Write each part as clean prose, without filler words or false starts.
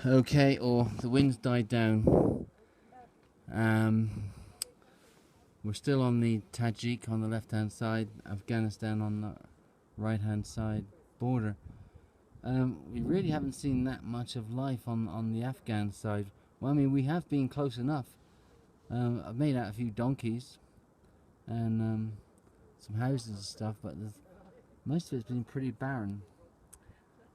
Okay, or the wind's died down. We're still on the Tajik on the left hand side, Afghanistan on the right hand side border. We really haven't seen that much of life on the Afghan side. Well, I mean, we have been close enough. I've made out a few donkeys and some houses and stuff, but most of it's been pretty barren.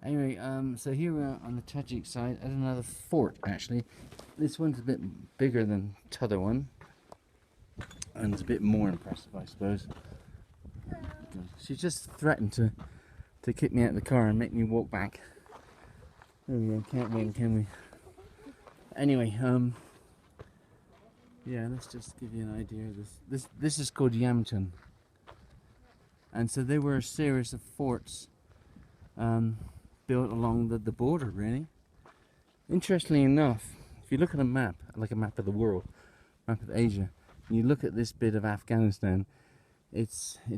Anyway, so here we are on the Tajik side at another fort, actually. This one's a bit bigger than the other one, and it's a bit more impressive, I suppose. She just threatened to kick me out of the car and make me walk back. There we go, can't win, can we? Anyway, yeah, let's just give you an idea of this. This is called Yamchun. And so they were a series of forts built along the border, really. Interestingly enough, if you look at a map, like a map of the world, map of Asia, and you look at this bit of Afghanistan, it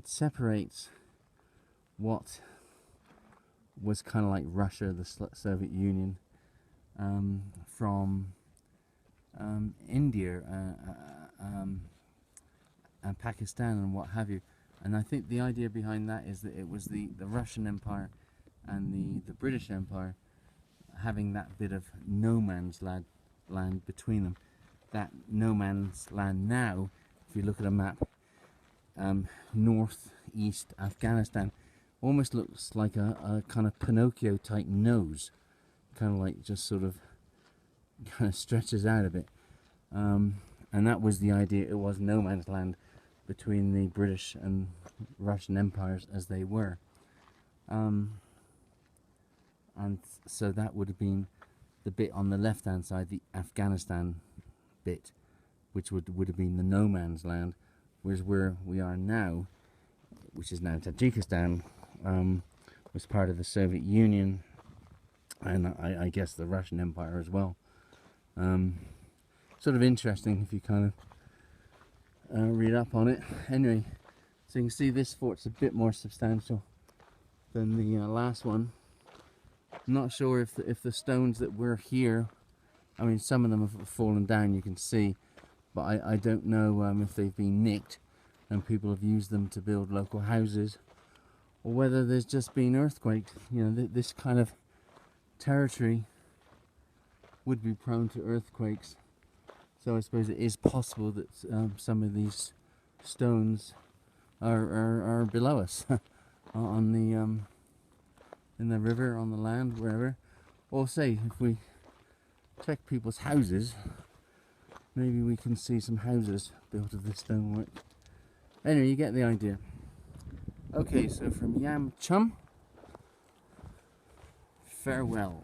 separates what was kind of like Russia, the Soviet Union, from India and Pakistan and what have you. And I think the idea behind that is that it was the Russian Empire and the British Empire having that bit of no man's land between them. That no man's land now, if you look at a map, northeast Afghanistan, almost looks like a kind of Pinocchio type nose, kind of like just sort of kind of stretches out a bit, and that was the idea. It was no man's land between the British and Russian empires as they were, and so that would have been the bit on the left hand side, the Afghanistan bit, which would have been the no man's land, whereas where we are now, which is now Tajikistan, was part of the Soviet Union and I guess the Russian Empire as well. Sort of interesting if you kind of read up on it. Anyway, so you can see this fort's a bit more substantial than the last one. I'm not sure if the stones that were here, I mean some of them have fallen down, you can see, but I don't know if they've been nicked and people have used them to build local houses, or whether there's just been earthquakes. You know, this kind of territory would be prone to earthquakes, so I suppose it is possible that some of these stones are below us on the in the river, on the land, wherever. Or say if we check people's houses, maybe we can see some houses built of this stonework. Anyway, you get the idea. Okay, so from Yamchun, farewell.